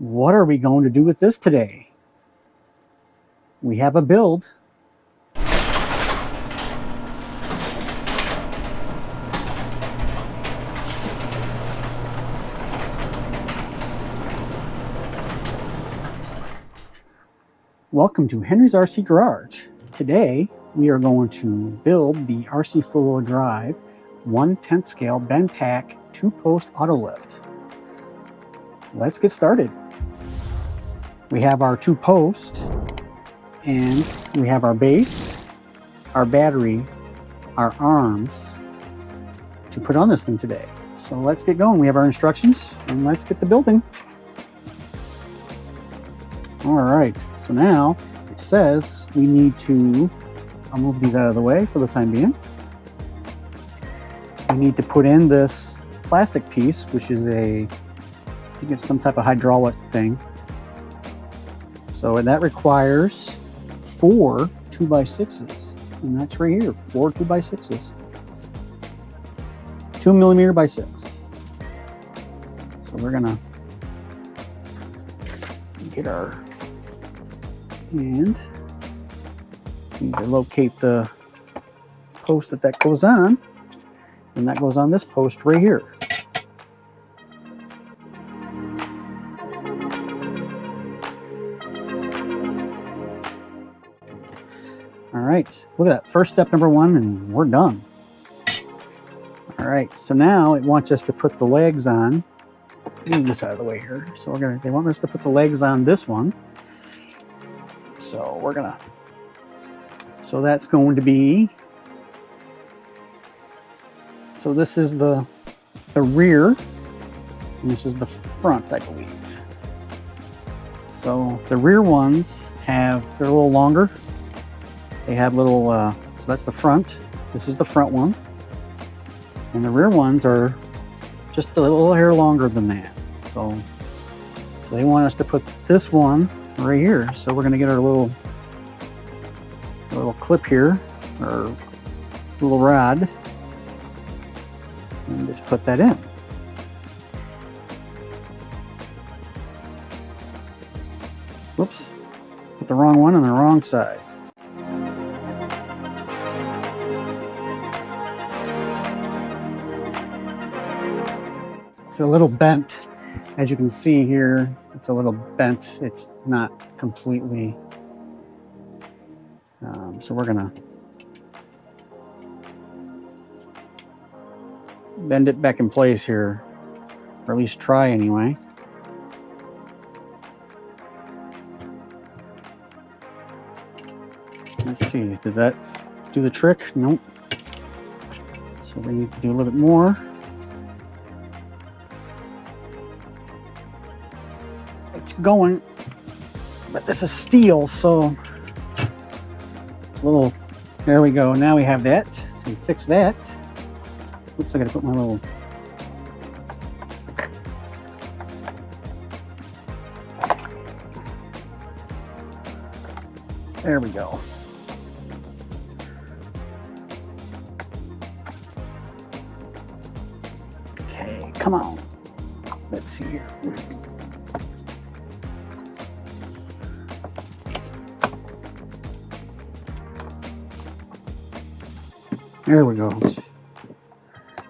What are we going to do with this today? We have a build. Welcome to Henry's RC Garage. Today we are going to build the RC 4-wheel drive 1/10 scale bend pack 2-post auto lift. Let's get started. We have our 2-post and we have our base, our battery, our arms to put on this thing today. So let's get going. We have our instructions and let's get the building. All right, so now it says we need to, I'll move these out of the way for the time being. We need to put in this plastic piece, which is I think it's some type of hydraulic thing. So that requires 4 2x6s, and that's right here, 4 2x6s. 2mm by 6. So we're gonna get our, and we need to locate the post that goes on, and that goes on this post right here. All right, look at that, first step number 1, and we're done. All right, so now it wants us to put the legs on. Move this out of the way here. So they want us to put the legs on this one. So so that's going to be, so this is the rear, and this is the front, I believe. So the rear ones they're a little longer. They have little, so that's the front. This is the front one. And the rear ones are just a little hair longer than that. So they want us to put this one right here. So we're going to get our little clip here, or little rod, and just put that in. Whoops, put the wrong one on the wrong side. It's a little bent, as you can see here. It's a little bent. It's not completely. So we're gonna bend it back in place here, or at least try anyway. Let's see, did that do the trick? Nope. So we need to do a little bit more. It's going, but this is steel, so it's a little, there we go. Now we have that, so we fix that. Oops, I gotta put my little, there we go. Okay, come on. Let's see here. There we go.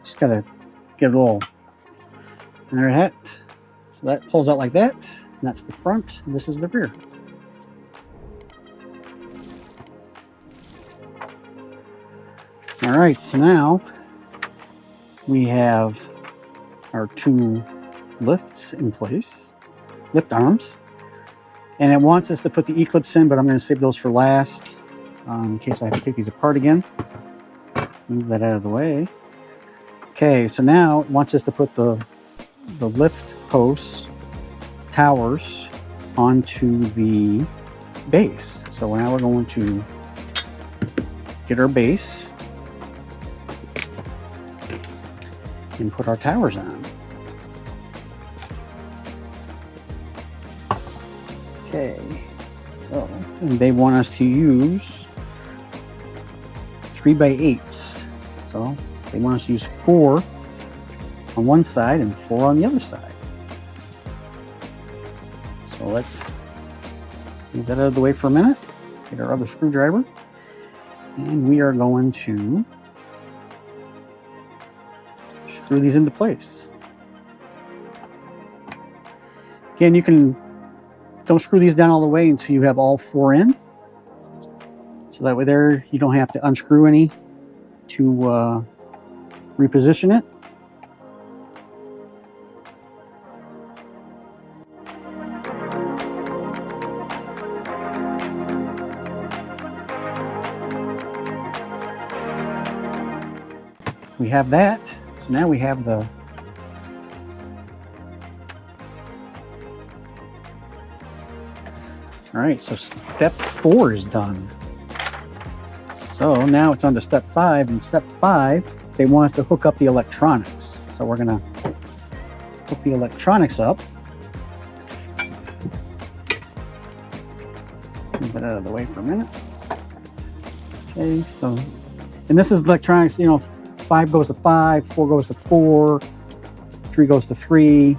Just gotta get a little, and there it is. So that pulls out like that, and that's the front, and this is the rear. All right, so now we have our 2 lifts in place, lift arms, and it wants us to put the E-clips in, but I'm going to save those for last in case I have to take these apart again. Move that out of the way. Okay, so now it wants us to put the lift posts, towers, onto the base. So now we're going to get our base and put our towers on. Okay, so, and they want us to use 3x8s. So they want us to use 4 on one side and 4 on the other side. So let's move that out of the way for a minute. Get our other screwdriver. And we are going to screw these into place. Again, don't screw these down all the way until you have all 4 in. So that way there, you don't have to unscrew any to reposition it. We have that. So now we have the all right, so step 4 is done. So now it's on to step 5, and step 5, they want us to hook up the electronics. So we're gonna hook the electronics up. Move that out of the way for a minute. Okay, so, and this is electronics, you know, 5 goes to 5, 4 goes to 4, 3 goes to 3.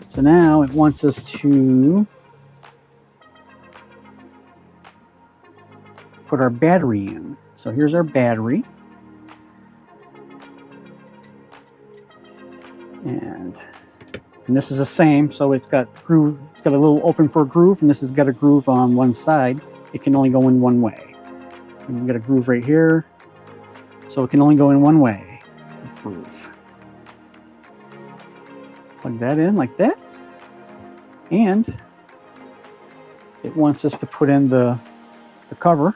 So now it wants us to put our battery in. So here's our battery. And this is the same, so it's got groove, it's got a little open for a groove, and this has got a groove on one side. It can only go in one way. And we've got a groove right here, so it can only go in one way. Groove. Plug that in like that. And it wants us to put in the cover.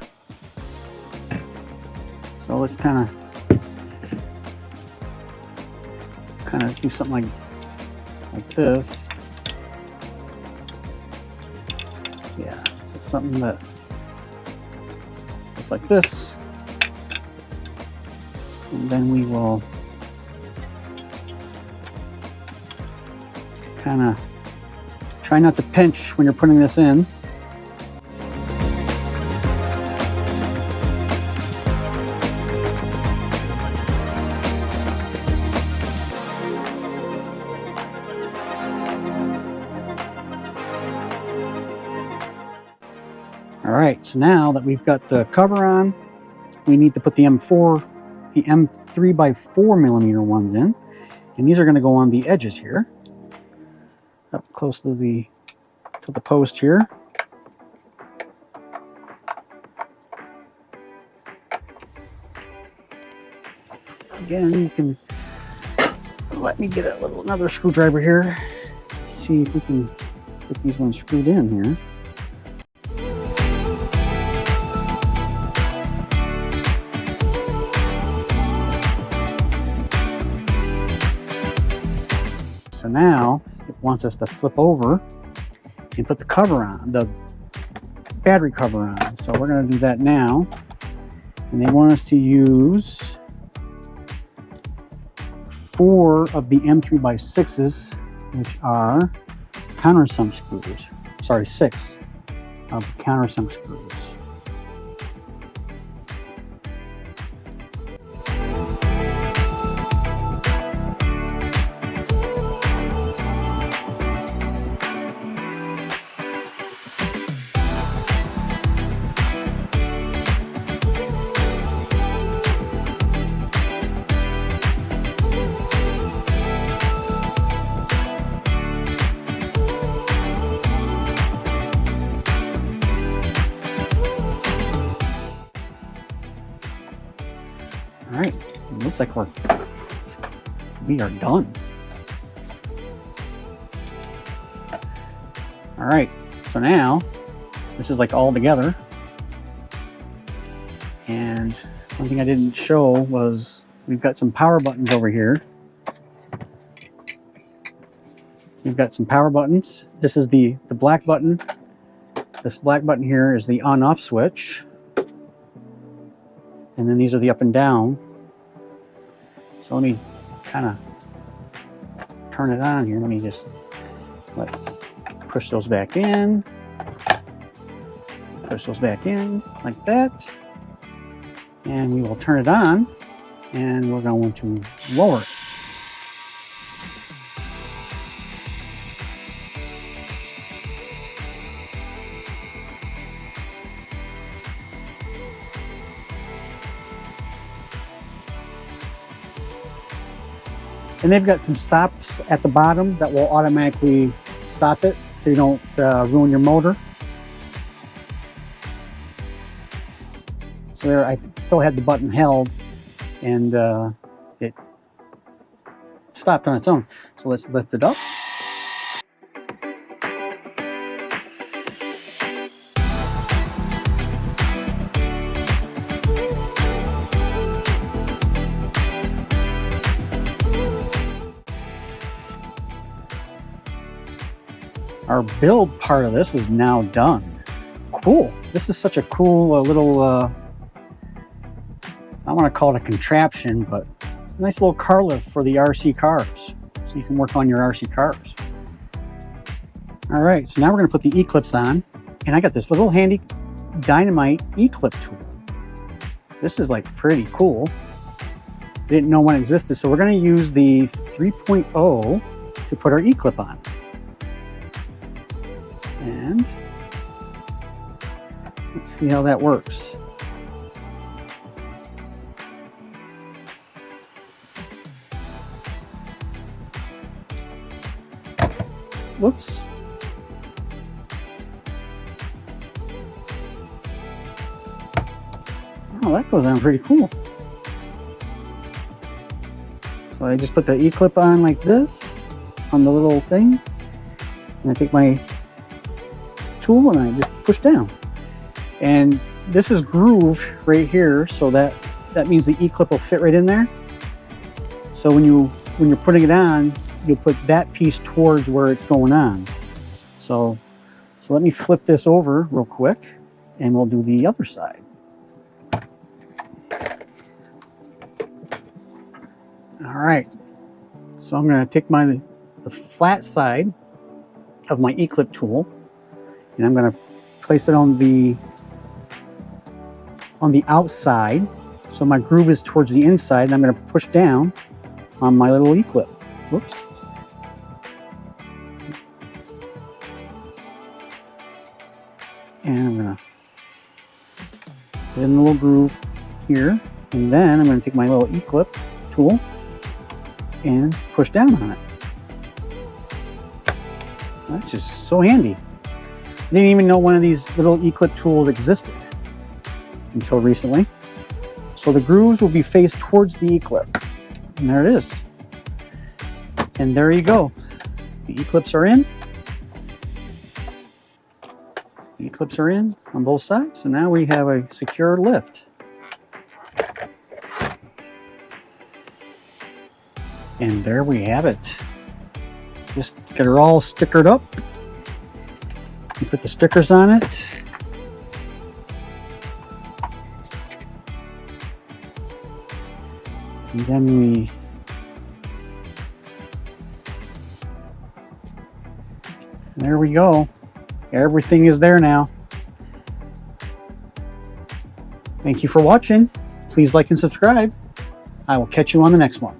So let's kind of do something like this. Yeah, so something that looks like this. And then we will kind of try not to pinch when you're putting this in. All right, so now that we've got the cover on, we need to put the M3 by 4 millimeter ones in, and these are going to go on the edges here, up close to the post here. Again, you can let me get another screwdriver here. Let's see if we can get these ones screwed in here. So now it wants us to flip over and put the cover on, the battery cover on. So we're going to do that now. And they want us to use 4 of the M3 by 6s, which are countersunk screws. Sorry, 6 of countersunk screws. All right, it looks like we are done. All right, so now this is like all together. And one thing I didn't show was we've got some power buttons over here. We've got some power buttons. This is the black button. This black button here is the on-off switch. And then these are the up and down. So let me kind of turn it on here. Let's push those back in. Push those back in like that. And we will turn it on, and we're going to lower it. And they've got some stops at the bottom that will automatically stop it so you don't ruin your motor. So there, I still had the button held, and it stopped on its own. So let's lift it up. Our build part of this is now done. Cool. This is such a cool little, I want to call it a contraption, but a nice little car lift for the RC cars. So you can work on your RC cars. All right, so now we're going to put the E-clips on. And I got this little handy dynamite E-clip tool. This is like pretty cool. Didn't know one existed. So we're going to use the 3.0 to put our E-clip on. And let's see how that works. Whoops. Oh, that goes on pretty cool. So I just put the E-clip on like this on the little thing, and I take my tool and I just push down. And this is grooved right here, so that means the E-clip will fit right in there. So when you're putting it on, you'll put that piece towards where it's going on. So let me flip this over real quick, and we'll do the other side. All right. So I'm going to take the flat side of my E-clip tool, and I'm going to place it on the outside. So my groove is towards the inside, and I'm going to push down on my little E-clip. Whoops. And I'm going to put in the little groove here, and then I'm going to take my little E-clip tool and push down on it. That's just so handy. I didn't even know one of these little E-clip tools existed until recently. So the grooves will be faced towards the E-clip. And there it is. And there you go. The E-clips are in. The E-clips are in on both sides. So now we have a secure lift. And there we have it. Just get her all stickered up. You put the stickers on it. And then there we go. Everything is there now. Thank you for watching. Please like and subscribe. I will catch you on the next one.